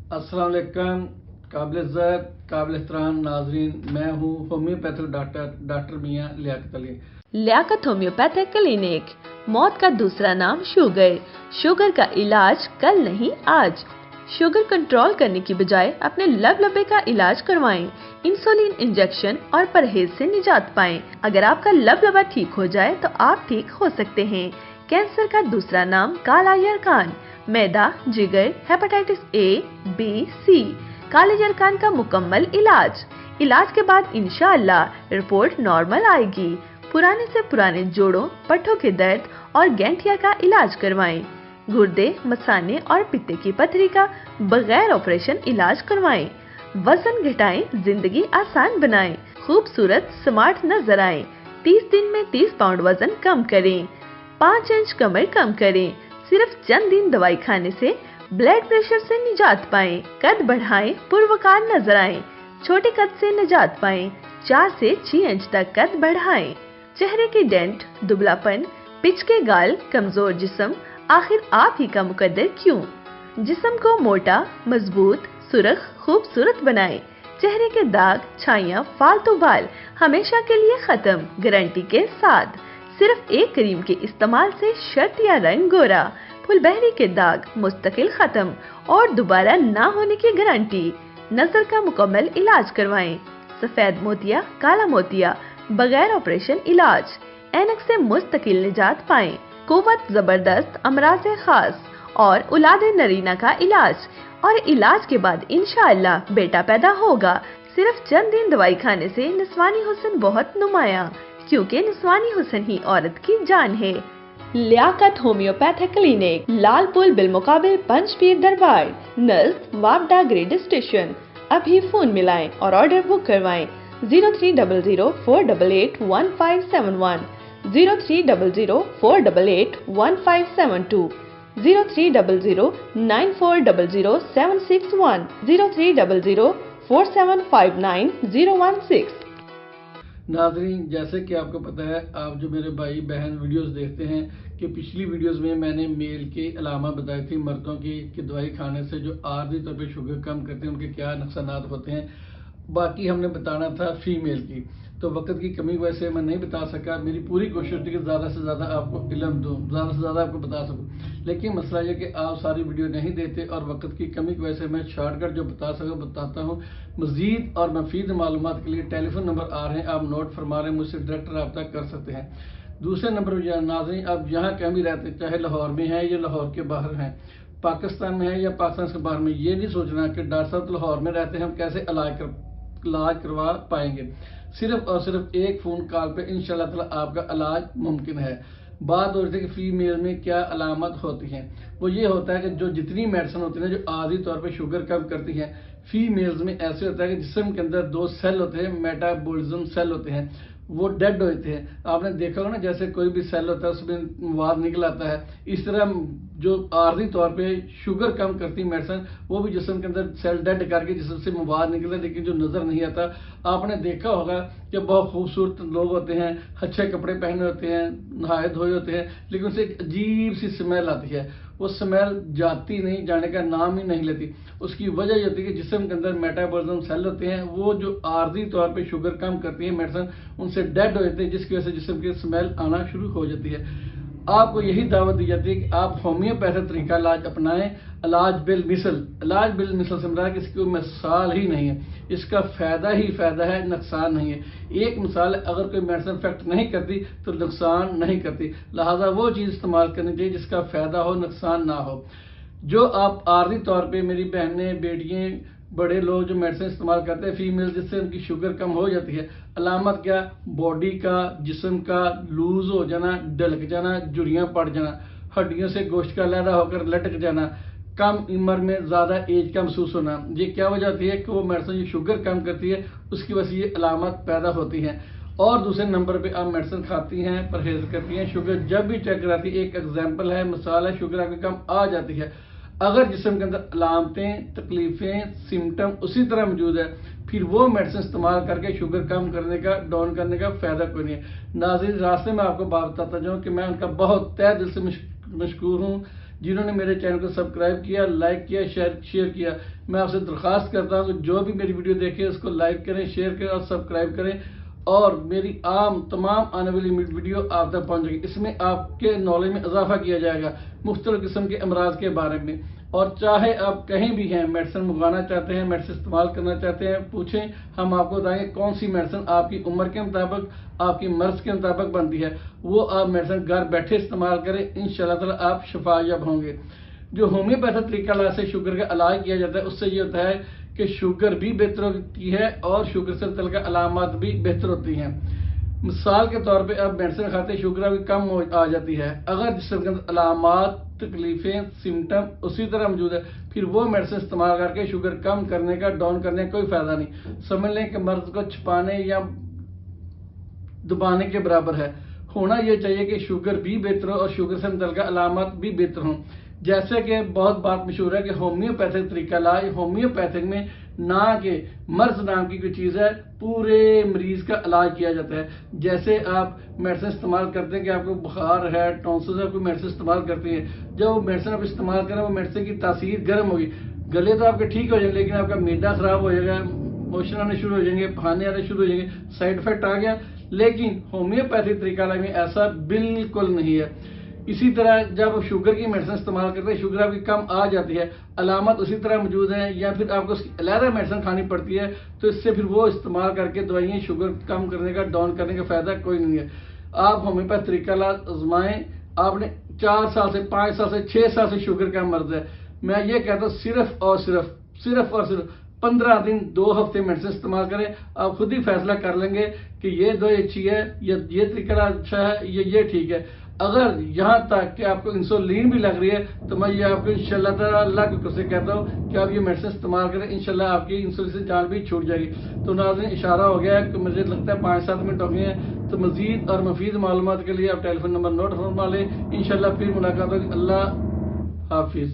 अस्सलाम वालेकुम। काबिल इज़्ज़त काबिल एहतराम नाजरीन, मैं हूँ होम्योपैथिक डॉक्टर मियाँ लियाकत अली। Liaquat homeopathic clinic. मौत का दूसरा नाम शुगर। शुगर का इलाज कल नहीं आज। शुगर कंट्रोल करने की बजाय अपने लबलबे का इलाज करवाएं। इंसुलिन इंजेक्शन और परहेज से निजात पाएं। अगर आपका लबलबा ठीक हो जाए तो आप ठीक हो सकते हैं। कैंसर का दूसरा नाम काला यरकान। मैदा, जिगर, हेपेटाइटिस ए, बी, सी। काले यरकान का मुकम्मल इलाज के बाद इंशाअल्लाह रिपोर्ट नॉर्मल आएगी। पुराने से पुराने जोड़ों, पट्टों के दर्द और गैंठिया का इलाज करवाएं। गुर्दे, मसाने और पित्ते की पथरी का बगैर ऑपरेशन इलाज करवाएं। वजन घटाएं, जिंदगी आसान बनाएं। खूबसूरत स्मार्ट नजर आएं। 30 दिन में 30 पाउंड वजन कम करें। 5 इंच कमर कम करें। सिर्फ चंद दिन दवाई खाने से ब्लड प्रेशर से निजात पाएं। कद बढ़ाएं, पुरवकार नजर आएं। छोटे कद से निजात पाएं। 4 से 6 इंच तक कद बढ़ाएं। चेहरे के डेंट, दुबलापन, पिच के गाल, कमजोर जिस्म, आखिर आप ही का मुकद्दर क्यों? जिस्म को मोटा, मजबूत, सुरख, खूबसूरत बनाएं। चेहरे के दाग, छाइयाँ, फालतू बाल हमेशा के लिए खत्म, गारंटी के साथ। सिर्फ एक क्रीम के इस्तेमाल से शर्ट या रंग गोरा, फुलबहरी के दाग मुस्तकिल खत्म और दोबारा ना होने की गारंटी। नजर का मुकम्मल इलाज करवाएं। सफेद मोतिया, काला मोतिया, बगैर ऑपरेशन इलाज। ऐनक से मुस्तकिल निजात पाएं। कुव्वत जबरदस्त, अमराज खास और औलादे नरीना का इलाज। और इलाज के बाद इंशाअल्लाह बेटा पैदा होगा। सिर्फ चंद दिन दवाई खाने से निस्वानी हुस्न बहुत नुमाया, क्योंकि निस्वानी हुस्न ही औरत की जान है। लियाकत होम्योपैथिक क्लिनिक, लाल पुल बिलमुकाबिल पंचपीर दरबार, नज़द वापडा ग्रेड स्टेशन। अभी फोन मिलाएं और ऑर्डर बुक करवाएं। 0300-488-1571, 0300-488-1572, 0300-9400-761, 0300-4759-016। नाजरीन, जैसे कि आपको पता है, आप जो मेरे भाई बहन वीडियोस देखते हैं कि पिछली वीडियोस में मैंने मेल की अलामा बताई थी मर्दों की कि दवाई खाने से जो आर्जी तौर पे शुगर कम करते हैं उनके क्या नुकसान होते हैं। बाकी हमने बताना था फीमेल की, तो वक्त की कमी वजह से मैं नहीं बता सका। मेरी पूरी कोशिश थी कि ज़्यादा से ज़्यादा आपको इल्म दूँ, ज़्यादा से ज़्यादा आपको बता सकूँ, लेकिन मसला यह कि आप सारी वीडियो नहीं देते और वक्त की कमी की वजह से मैं शॉर्टकट जो बता सकूँ बताता हूँ। मज़ीद और मफीद मालूमात के लिए टेलीफोन नंबर आ रहे हैं, आप नोट फरमा रहे हैं, मुझसे डायरेक्ट रब्ता कर सकते हैं। दूसरे नंबर पर नाज़रीन, आप जहाँ कहीं भी रहते, चाहे लाहौर में हैं या लाहौर के बाहर हैं, पाकिस्तान में है या पाकिस्तान से बाहर में, ये नहीं सोचना कि डॉक्टर साहब लाहौर में रहते हैं, हम कैसे इलाज करवा पाएंगे। सिर्फ और सिर्फ एक फ़ोन कॉल पे इंशाअल्लाह ताला आपका इलाज मुमकिन है। बात हो रही थी कि फीमेल में क्या अलामत होती हैं। वो ये होता है कि जो जितनी मेडिसिन होती है जो आर्जी तौर पे शुगर कम करती हैं, फीमेल्स में ऐसे होता है कि जिस्म के अंदर 2 सेल होते हैं, मेटाबॉलिज्म सेल होते हैं, वो डेड होते हैं। आपने देखा हो ना, जैसे कोई भी सेल होता है उसमें मवाद निकल आता है, इस तरह जो आर्जी तौर पे शुगर कम करती मेडिसिन, वो भी जिस्म के अंदर सेल डेड करके जिसम से मवाद निकलता है, लेकिन जो नज़र नहीं आता। आपने देखा होगा कि बहुत खूबसूरत लोग होते हैं, अच्छे कपड़े पहने होते हैं, नहाए धोए होते हैं, लेकिन उसे एक अजीब सी स्मेल आती है। वो स्मेल जाती नहीं, जाने का नाम ही नहीं लेती। उसकी वजह ये होती है कि जिस्म के अंदर मेटाबॉलिज्म सेल होते हैं, वो जो आर्जी तौर पे शुगर कम करती है मेडिसिन, उनसे डेड हो जाते हैं, जिसकी वजह से जिस्म की स्मेल आना शुरू हो जाती है। आपको यही दावत दी जाती है कि आप होम्योपैथिक तरीका इलाज अपनाएं। इलाज बिल मिसल से मुराद किसी कोई मिसाल ही नहीं है, इसका फायदा ही फायदा है, नुकसान नहीं है। एक मिसाल है, अगर कोई मेडिसिन इफेक्ट नहीं करती तो नुकसान नहीं करती, लिहाजा वो चीज़ इस्तेमाल करनी चाहिए जिसका फायदा हो, नुकसान ना हो। जो आप आर्जी तौर पे मेरी बहनें, बेटियां, बड़े लोग जो मेडिसिन इस्तेमाल करते हैं फीमेल, जिससे उनकी शुगर कम हो जाती है, अलामत क्या? बॉडी का, जिस्म का लूज हो जाना, ढलक जाना, झुर्रियाँ पड़ जाना, हड्डियों से गोश्त का अलहदा होकर लटक जाना, कम उम्र में ज़्यादा एज का महसूस होना। ये क्या वजह होती है कि वो मेडिसिन जो शुगर कम करती है उसकी वजह से ये अलामत पैदा होती हैं। और दूसरे नंबर पे आप मेडिसिन खाती हैं, परहेज करती हैं, शुगर जब भी चेक कराती है, एक एग्जाम्पल है, मिसाल है, शुगर आपकी कम आ जाती है, अगर जिस्म के अंदर अलामतें, तकलीफें, सिम्टम उसी तरह मौजूद है, फिर वो मेडिसिन इस्तेमाल करके शुगर कम करने का, डाउन करने का फायदा कोई नहीं है। नाज़रीन, रास्ते में आपको बात बताता जाऊँ कि मैं उनका बहुत तहे दिल से मशकूर हूँ جنہوں نے میرے چینل کو سبسکرائب کیا، لائک کیا، شیئر کیا، میں آپ سے درخواست کرتا ہوں کہ جو بھی میری ویڈیو دیکھیں اس کو لائک کریں، شیئر کریں اور سبسکرائب کریں، اور میری تمام آنے والی ویڈیو آپ تک پہنچے گی۔ اس میں آپ کے نالج میں اضافہ کیا جائے گا مختلف قسم کے امراض کے بارے میں، اور چاہے آپ کہیں بھی ہیں، میڈیسن منگوانا چاہتے ہیں، میڈیسن استعمال کرنا چاہتے ہیں، پوچھیں، ہم آپ کو بتائیں گے کون سی میڈیسن آپ کی عمر کے مطابق، آپ کی مرض کے مطابق بنتی ہے، وہ آپ میڈیسن گھر بیٹھے استعمال کریں، انشاءاللہ تعالی آپ شفا یاب ہوں گے۔ جو ہومیوپیتھک طریقہ سے شوگر کا علاج کیا جاتا ہے، اس سے یہ ہوتا ہے کہ شوگر بھی بہتر ہوتی ہے اور شوگر سے متعلقہ علامات بھی بہتر ہوتی ہیں۔ مثال کے طور پہ آپ میڈیسن کھاتے شوگر بھی کم آ جاتی ہے، اگر جسم کے اندر علامات، تکلیفیں، سمٹم اسی طرح موجود ہے، پھر وہ میڈیسن استعمال کر کے شوگر کم کرنے کا، ڈاؤن کرنے کا کوئی فائدہ نہیں۔ سمجھ لیں کہ مرض کو چھپانے یا دبانے کے برابر ہے۔ ہونا یہ چاہیے کہ شوگر بھی بہتر ہو اور شوگر سے متعلقہ علامات بھی بہتر ہوں۔ جیسے کہ بہت بات مشہور ہے کہ ہومیوپیتھک طریقہ علاج، ہومیوپیتھک میں نہ کہ مرض نام کی کوئی چیز ہے، پورے مریض کا علاج کیا جاتا ہے۔ جیسے آپ میڈیسن استعمال کرتے ہیں کہ آپ کو بخار ہے، ٹونسلز ہے، کوئی میڈیسن استعمال کرتے ہیں، جب وہ میڈیسن آپ استعمال کریں وہ میڈیسن کی تاثیر گرم ہوگی، گلے تو آپ کے ٹھیک ہو جائیں گے لیکن آپ کا معدہ خراب ہو جائے گا، موشن آنے شروع ہو جائیں گے، پھانے آنے شروع ہو جائیں گے، سائیڈ افیکٹ آ گیا۔ لیکن ہومیوپیتھک طریقہ علاج میں ایسا بالکل نہیں ہے۔ اسی طرح جب شوگر کی میڈیسن استعمال کرتے ہیں، شوگر آپ کی کم آ جاتی ہے، علامات اسی طرح موجود ہیں، یا پھر آپ کو اس کی علیحدہ میڈیسن کھانی پڑتی ہے، تو اس سے پھر وہ استعمال کر کے دوائیں شوگر کم کرنے کا، ڈاؤن کرنے کا فائدہ کوئی نہیں ہے۔ آپ ہومیوپیتھ طریقہ علاج آزمائیں۔ آپ نے 4 سال سے، 5 سال سے، 6 سال سے شوگر کا مرض ہے، میں یہ کہتا ہوں صرف اور صرف 15 دن 2 ہفتے میڈیسن استعمال کریں، آپ خود ہی فیصلہ کر لیں گے کہ یہ دوائی اچھی ہے، یہ طریقہ اچھا ہے، یہ ٹھیک ہے۔ اگر یہاں تک کہ آپ کو انسولین بھی لگ رہی ہے تو میں یہ آپ کو انشاءاللہ تعالی اللہ کی قسم سے کہتا ہوں کہ آپ یہ میڈیسن استعمال کریں، انشاءاللہ آپ کی انسولین سے جان بھی چھوٹ جائے گی۔ تو ناظرین اشارہ ہو گیا ہے کہ مجھے لگتا ہے 5-7 منٹ ہو گئے ہیں، تو مزید اور مفید معلومات کے لیے آپ ٹیلی فون نمبر نوٹ فرما لیں۔ انشاءاللہ پھر ملاقات ہوگی۔ اللہ حافظ۔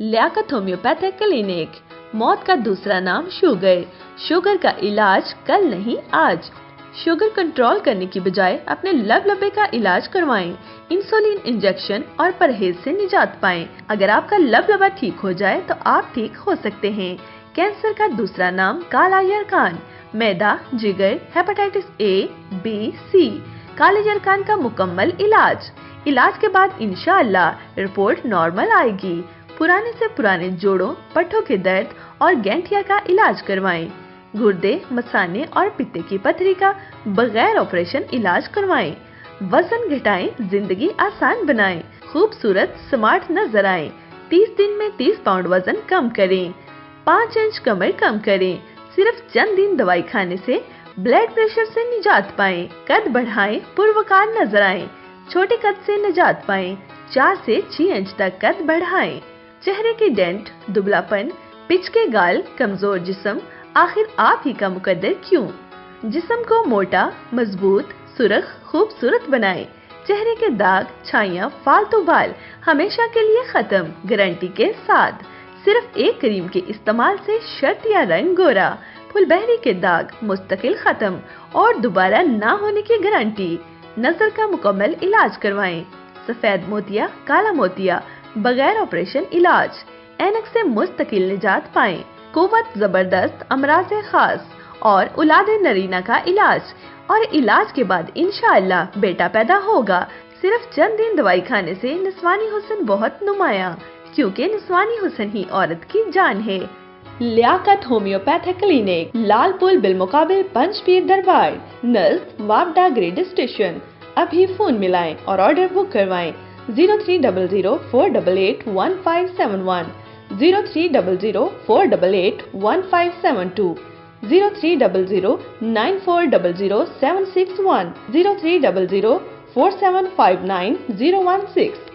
لیاقت ہومیوپیتھک کلینک، موت کا دوسرا نام شوگر، شوگر کا علاج کل نہیں آج۔ شوگر کنٹرول کرنے کی بجائے اپنے لبے کا علاج کروائیں، انسولین انجیکشن اور پرہیز سے نجات پائیں۔ اگر آپ کا لبا ٹھیک ہو جائے تو آپ ٹھیک ہو سکتے ہیں۔ کینسر کا دوسرا نام کالا یرکان، میدا، جگر، ہیپاٹائٹس اے، بی، سی، کالے یرکان کا مکمل علاج کے بعد انشاءاللہ رپورٹ نارمل آئے گی۔ پرانے سے پرانے جوڑوں، پٹھوں کے درد اور گینٹھیا کا علاج کروائیں۔ گردے، مثانے اور پتے کی پتھری کا بغیر آپریشن علاج کروائیں۔ وزن گھٹائیں، زندگی آسان بنائیں، خوبصورت سمارٹ نظر آئیں۔ 30 دن میں 30 پاؤنڈ وزن کم کریں، 5 انچ کمر کم کریں۔ صرف چند دن دوائی کھانے سے بلڈ پریشر سے نجات پائیں۔ قد بڑھائیں، پروکار نظر آئیں، چھوٹے قد سے نجات پائیں۔ 4 سے 6 انچ تک قد بڑھائیں۔ چہرے کی ڈینٹ، دبلا پن، پچ کے گال، کمزور جسم، آخر آپ ہی کا مقدر کیوں؟ جسم کو موٹا، مضبوط، سرخ، خوبصورت بنائیں۔ چہرے کے داغ، چھائیاں، فالتو بال ہمیشہ کے لیے ختم، گارنٹی کے ساتھ۔ صرف ایک کریم کے استعمال سے شرط یا رنگ گورا، پھول بہری کے داغ مستقل ختم اور دوبارہ نہ ہونے کی گارنٹی۔ نظر کا مکمل علاج کروائیں۔ سفید موتیا، کالا موتیا، بغیر آپریشن علاج۔ اینک سے مستقل نجات پائیں۔ قوت زبردست امراض خاص اور اولاد نرینہ کا علاج، اور علاج کے بعد انشاءاللہ بیٹا پیدا ہوگا۔ صرف چند دن دوائی کھانے سے نسوانی حسن بہت نمایاں، کیونکہ نسوانی حسن ہی عورت کی جان ہے۔ لیاقت ہومیوپیتھک کلینک، لال پل بالمقابل پنچ پیر دربار، نزد وابڈا گریڈ اسٹیشن۔ ابھی فون ملائیں اور آرڈر بک کروائیں 0300488151 0300488152 030094000761 03004759 016